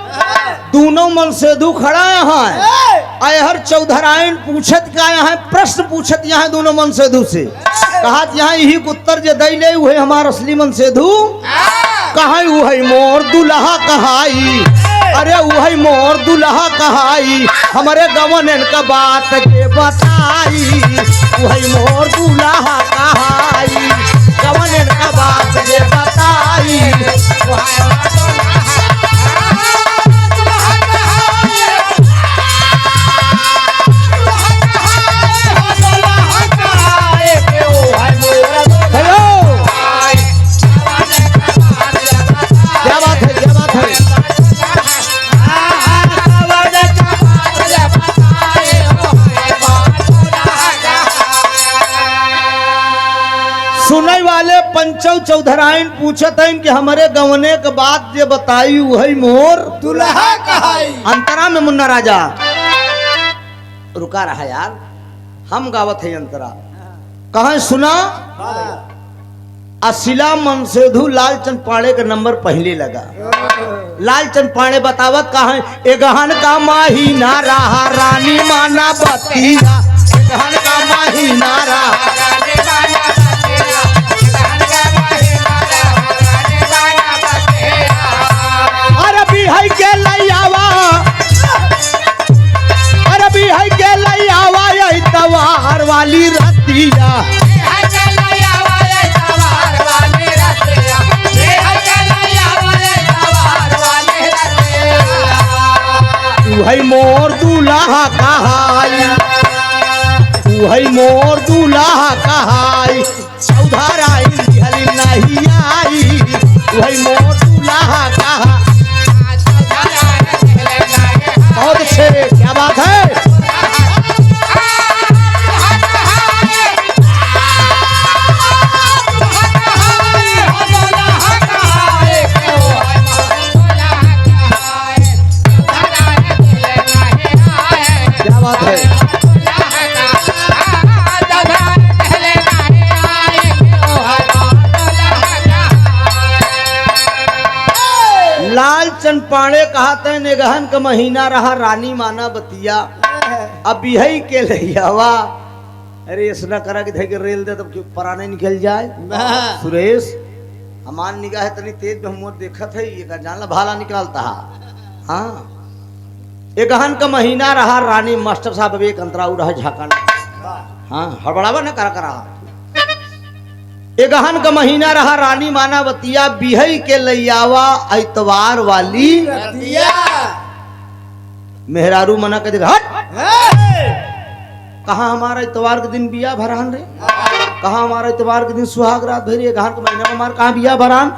S1: दोनों मन से दू खड़ा है हर चौधरायन पूछत का यहाँ प्रश्न पूछत यहाँ दोनों मन से दू से कहा यहाँ यही उत्तर जे दई ले वही हमार असली मन से दू कहा वही मोर दुल्हा कहाई अरे वही मोर दुल्हा कहाई हमारे गवर्नर का बात के बताई वही मोर दुल्हा कहाई गवर्नर का बात के बताई सुनने वाले पंचव चौधरायन पूछत हैं कि हमारे गवने के बाद जे बताई वही मोर
S2: दुल्हा कहाई
S1: अंतरा में मुन्ना राजा रुका रहा यार हम गावत है अंतरा कहा सुना अशिला मनसेधु लालचंद पाड़े का नंबर पहले लगा लालचंद पाड़े बतावत कहा एगहन का महीना रहा रानी माना बतिया एगहन का महीना रहा अरबी है के लैयावा अरबी है के लैयावा यही तवार वाली रतिया वही मोर दूल्हा कहाई वही मोर दूल्हा कहाई चौधराई नहीं आई वही मोर दूल्हा कहा बहुत अच्छे क्या बात है क्या बात है लालचंद पाड़े कहते हैं निगहन का महीना रहा रानी माना बतिया अब यही के लैयावा अरे ऐसा करा कि के रेल दे तब पराने निकल जाए सुरेश हमार निगाह इतनी तेज हम देखत है ये जान भाला निकालता हाँ एगहन का महीना रहा रानी मास्टर साहब एक अंतराऊ रहा झाकन हाँ हड़बड़ावा न करा एगहन का महीना रहा रानी मानावतिया बिहई के लैयावा ऐतवार वाली मेहरारू मना के देखा कहा हमारा इतवार के दिन बिया भरान रे कहा हमारा इतवार के दिन सुहाग रात भरी एगहन का महीना में हमारा कहा बिया भरान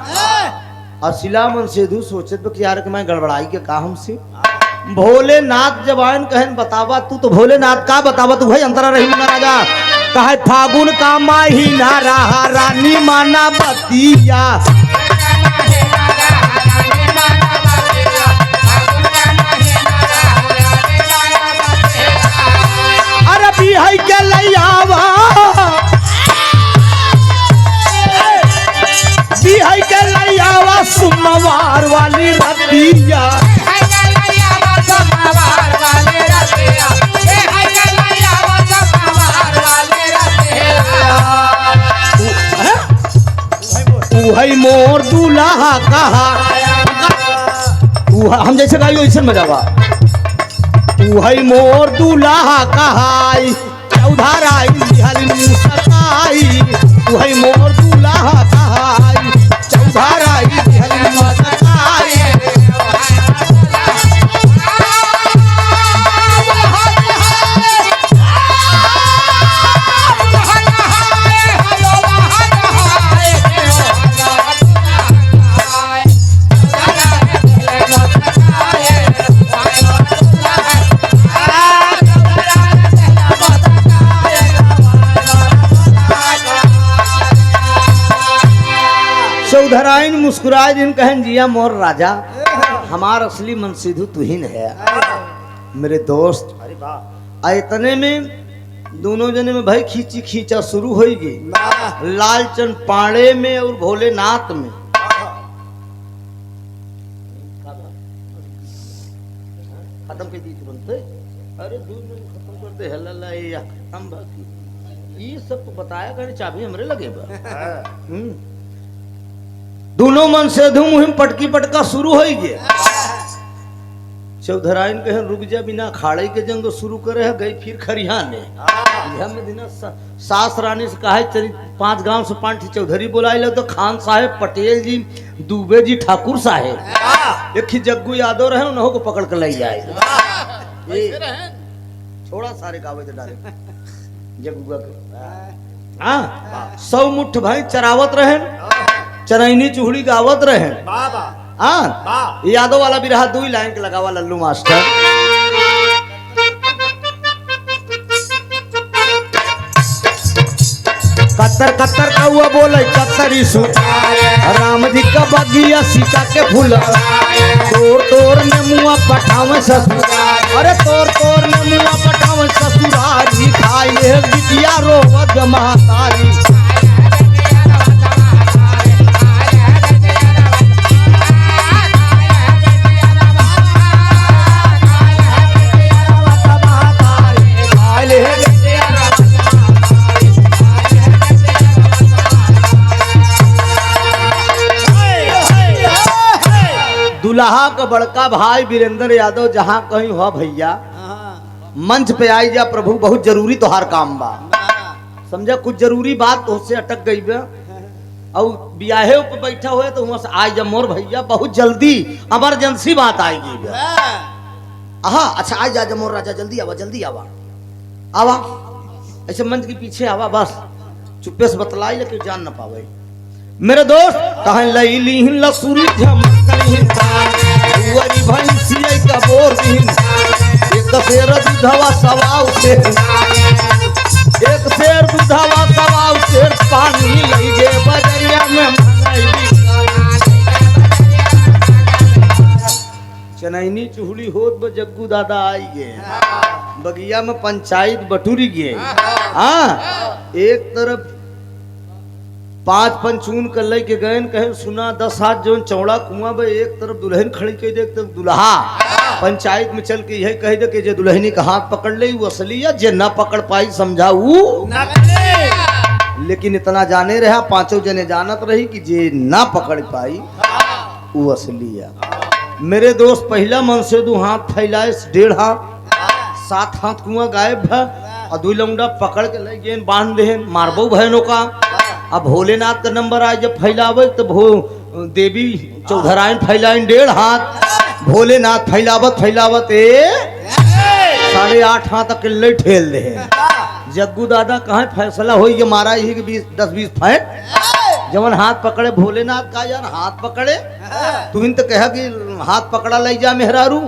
S1: अशिला मन सेधु सोचे कि यार मैं गड़बड़ाई के कहा हमसे भोलेनाथ जवान कहन बतावा तू तो भोलेनाथ का बतावा तू भाई अंतरा रही मुन्ना राजा कहे फागुन का महीना रहा रानी माना बतिया अरे बिहाई के लैयावा बिहाई के लैयावा सुमवार वाली रतिया वही मोर दूल्हा कहा हम जैसे गाई वैसे मजावा वही मोर दूल्हा कहाई चौधराई मुसकाई वही मोर दूल्हा कहाई चौधराई मुसकाई चौधराइन मुस्कुराए दिन कहन जिया मोर राजा, हमार असली मन सिद्धू तू ही है। मेरे दोस्त
S2: अरे वाह
S1: इतने में दोनों जने में भाई खींची खींचा शुरू हो गई,
S2: वाह
S1: लालचंद पांडे में और भोलेनाथ में। खत्म कर दी तुरंत, अरे 2 मिनट खत्म कर दे हल्ला या हम बाकी ये सब तो बताया करे, चाबी हमरे लगे बा। दोनों मन से धूम मुहिम पटकी पटका शुरू हो गया। चौधराइन कहे रुक जा, बिना अखाड़े के जंग शुरू करे है, गई फिर खरिहाने। में दिना सास रानी से कहा चली 5 गांव से 5 चौधरी बुलाए लो, तो खान साहेब, पटेल जी, दुबे जी, ठाकुर साहेब, एक ही जग्गू यादव रहे, उन्हों को पकड़ कर ले जाए। छोड़ा सारे गावे तो डाले जग्गुआ के। हाँ 100 मुठ भाई चरावत रहे, चरैनी चूहड़ी गावत रहे। हाँ यादव वाला भी रहा, 2 लाइन के लगावा लल्लू मास्टर। कत्तर कत्तर का हुआ बोले कत्तरी सु, राम जी का बगिया सीता के फूल, तोर तोर में मुआ पठावे ससुर, अरे तोर तोर में मुआ पठावे ससुरारी, खाए बिटिया रोवत महतारी। दुल्हा का बड़का भाई वीरेंद्र यादव जहाँ कहीं हो भैया, मंच पे आई जा, प्रभु बहुत जरूरी तोहार काम बा। समझा कुछ जरूरी बात तो उससे अटक गई बा, और ब्याहे पे बैठा हुए तो वहां से आई जा मोर भैया, बहुत जल्दी इमरजेंसी बात आएगी बा। अच्छा आई जा मोर राजा, जल्दी आवा जल्दी आवा आवा, ऐसे मंच के पीछे आवा, बस चुप्पे से बतलाई लेकिन जान न पावे। मेरे दोस्त कहां लईली लसुरी झमकनी दुआरी भैंसी का बोर दिन, एक शेर दूधवा सवाव से, एक शेर दूधवा सवाव से, पानी लईगे बजरिया में चनैनी चूहड़ी होत ब जग्गू दादा आई गे, बगिया में पंचायत बटूरी गे। हाँ एक तरफ 5 पंचून कर ले के गए, कहे सुना 10 हाथ जो चौड़ा कुआं बे, एक तरफ दुल्हन खड़ी कह दे, तो दुल्हा पंचायत में चल के यही कह दे कि जे दुल्हनी का हाथ पकड़ ले वो असली है, जे ना पकड़ पाई समझाऊ। लेकिन इतना जाने रहा, 5 जने जानत रही कि जे ना पकड़ पाई वो असली है। मेरे दोस्त पहला मन से 2 हाथ फैलाए, 1.5 हाथ, 7 हाथ कुआं गायब है, और 2 लौंडा पकड़ के ले गेन बांध दे, मारबो बहनों का। अब भोलेनाथ का नंबर आए जब फैलावे, तो देवी चौधराइन फैलाइन 1.5 हाथ, भोलेनाथ फैलावत फैलावत 8.5 हाथ अकेले ठेल दे। जग्गू दादा कहाँ फैसला हो ये मारा ही कि 10-20 फैट जवन हाथ पकड़े भोलेनाथ का यार हाथ पकड़े, तू इन तो कहा कि हाथ पकड़ा ले जा मेहरारू।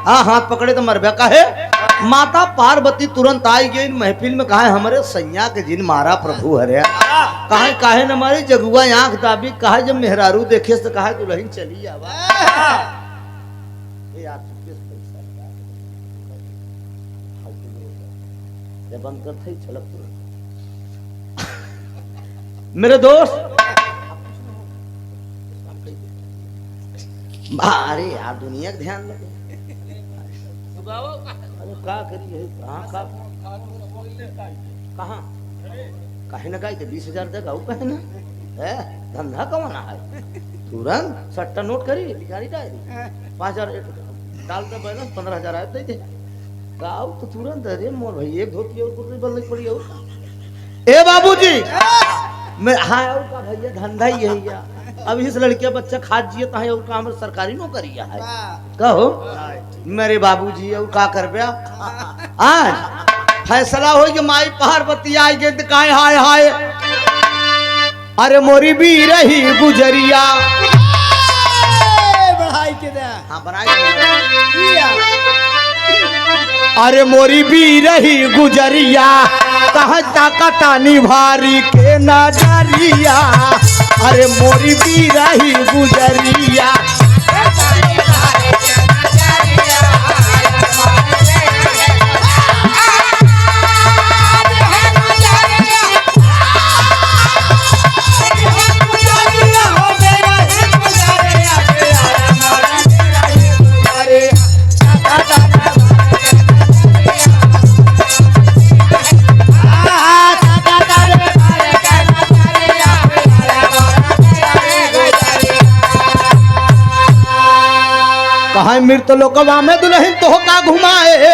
S1: हाँ हाथ पकड़े तो मरबे का है। माता पार्वती तुरंत आई गई महफिल में, कहा हमारे सैया के जिन मारा प्रभु हरे, कहा काहे न मारी जगुआ आंख दाबी, कहा जब मेहरारू देखे तो कहा दुल्हन चली आवा। बंद कर थे छलक मेरे दोस्त। अरे यार दुनिया का ध्यान लगे, क्या करिए कहाँ काहे ना काहे 20,000 तक आऊ कहे ना है, धंधा कमाना है, तुरंत सट्टा नोट करी भिखारी डायरी 5,000 डाल दे, बैलेंस 15,000 आए दे गाँव तो तुरंत। अरे मोर भाई एक धोती और कुछ बदलनी पड़ी और ए बाबूजी मैं हाँ और का भैया धंधा ही है। अब इस लड़किया बच्चा खाद जिए तो और का हमारे सरकारी नौकरी है कहो मेरे बाबूजी और का कर बया। आज फैसला हो कि माई पार्वती आई गई तो काहे हाय हाय, अरे मोरी भी रही गुजरिया
S2: बढ़ाई के दे।
S1: हाँ बनाई। अरे मोरी भी रही गुजरिया कहा ताकता निभारी के नजरिया। अरे मोरी भी रही गुजरिया। कहाँ मृत लोकवा में दुल्हन तो का घुमाए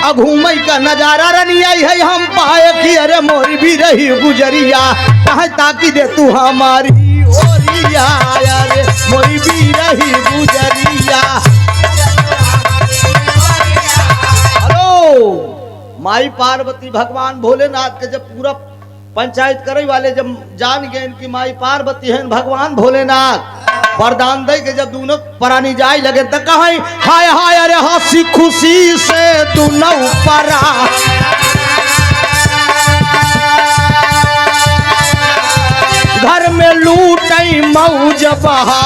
S1: आ घूमई का नजारा रनिया है हम पाए कि अरे मोरी भी रही गुजरिया। कहाँ ताकि दे तू हमारी ओरिया अरे मोरी भी रही गुजरिया। हेलो माई पार्वती भगवान भोलेनाथ के जब पूरा पंचायत करे वाले जब जान गए इनकी माई पार्वती है भगवान भोलेनाथ वरदान दे के जब दोनों परानी जाए लगे तो कहीं हाय हाय अरे हंसी खुशी से दोनों परा। घर में लूटई मौज बहा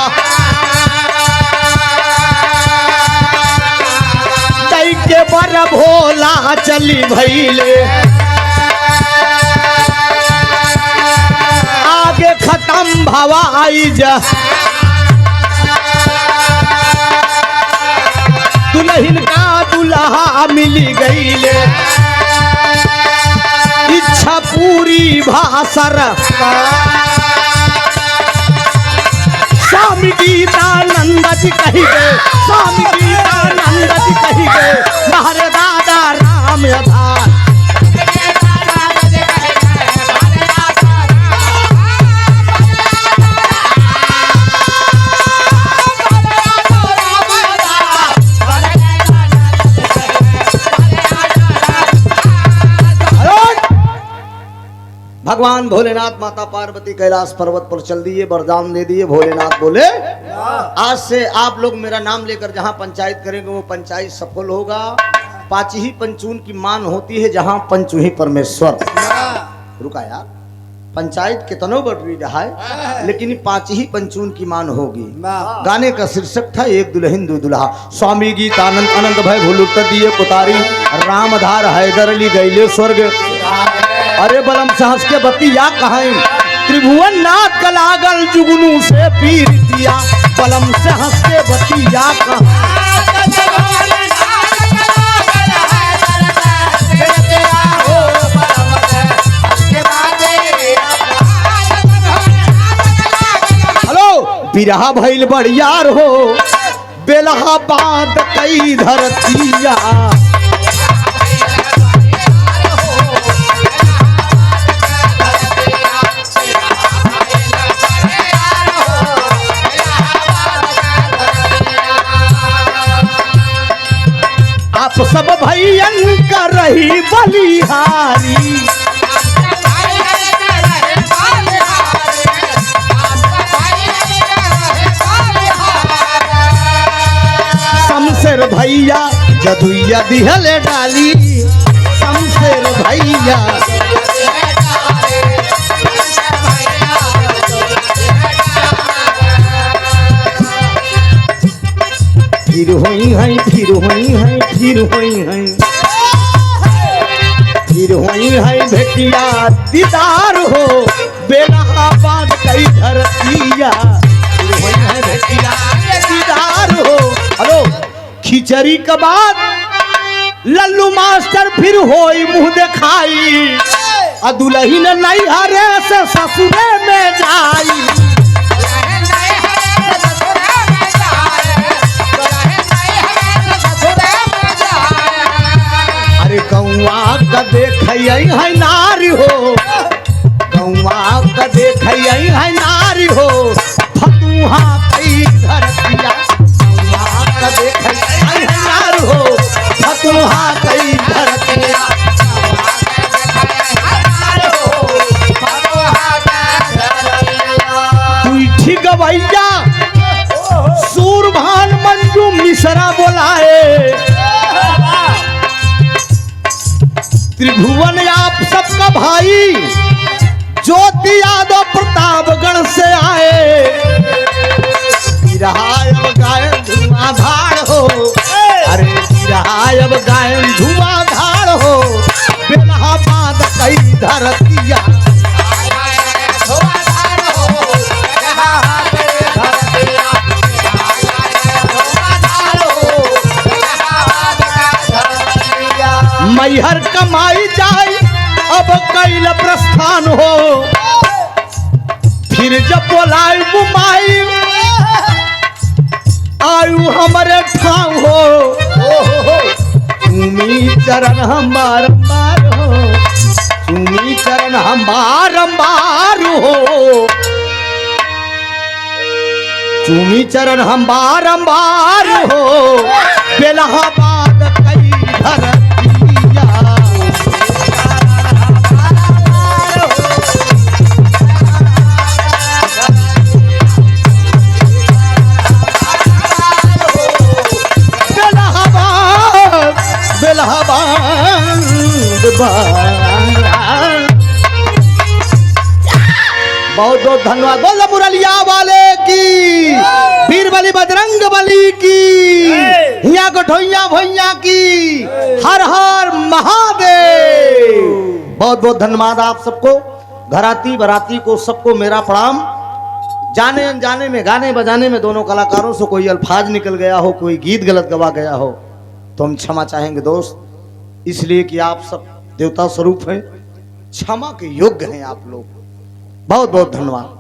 S1: दई के बर भोला चली भैले आगे खत्म भवाई जा। दुल्हन का दुल्हा मिली गईले इच्छा पूरी भासर स्वामी गीतानंद जी कही गए स्वामी गीतानंद जी कही गए हमारे दादा राम आधार। भगवान भोलेनाथ माता पार्वती कैलाश पर्वत पर चल दिए वरदान दे दिए। भोलेनाथ बोले आज से आप लोग मेरा नाम लेकर जहाँ पंचायत करेंगे वो पंचायत सफल होगा। पांच ही पंचून की मान होती है जहाँ पंचूही परमेश्वर। रुका यार पंचायत कितनों बढ़ रहा है लेकिन पांच ही पंचून की मान होगी। गाने का शीर्षक था एक दुल्हन दो दुल्हा। स्वामी गीतानंद अनंत भय भूल दिए पुतारी रामधार हैदर अली गैले स्वर्ग। अरे बलम सहस के बतिया कहें त्रिभुवन नाथ कलागल जुगनू से पीर दिया बलम सहस के बतिया हेलो बिरहा भइल बड़ियार हो बेलहा बात कई धरतिया। आप सब भैयन कर रही बलिहारी शमशेर भैया जदुइया दिहले डाली शमशेर भैया फिर हुई है फिर हुई है फिर हुई है फिर हुई है भेटिया दीदार हो बेलहाबाद कई धरतिया फिर हुई है भेटिया दीदार हो। हेलो खिचड़ी के बाद लल्लू मास्टर फिर होई मुंह दिखाई आ दुल्हन नहीं हरे से ससुरे में जाई। गौआ का देख है नारी हो गौआ का देख है नारी हो फतुहा कई धरतिया गौआ का देख है नारी हो फतुहा कई धरतिया। तुई गवैया सूरभान मंजू मिश्रा बोलाए त्रिभुवन आप सबका भाई ज्योति यादव प्रतापगढ़ से आए, अब गायन धुआंधार हो, अरे अब गायन धुआंधार हो, बेलहाबाद कई धरतिया मैहर कमाई जाए अब कैल प्रस्थान हो, फिर जब बोलाई बुमाई आयु हमारे ठाव हो, तुम्ही चरण हम बारंबार हो, तुम्ही चरण हम बारंबार हो, तुम्ही चरण हम बारंबार हो, बेलहाबाद कई धरतिया बहुत बहुत धन्यवाद। बोलो मुरलिया वाले की, वीर बली बजरंग बली की, हिया गठोइया भैया की, हर हर महादेव। बहुत बहुत धन्यवाद आप सबको, घराती बराती को सबको मेरा प्रणाम। जाने अनजाने में गाने बजाने में दोनों कलाकारों से कोई अल्फाज निकल गया हो, कोई गीत गलत गवा गया हो तो हम क्षमा चाहेंगे दोस्त, इसलिए कि आप सब देवता स्वरूप हैं, क्षमा के योग्य हैं आप लोग। बहुत बहुत धन्यवाद।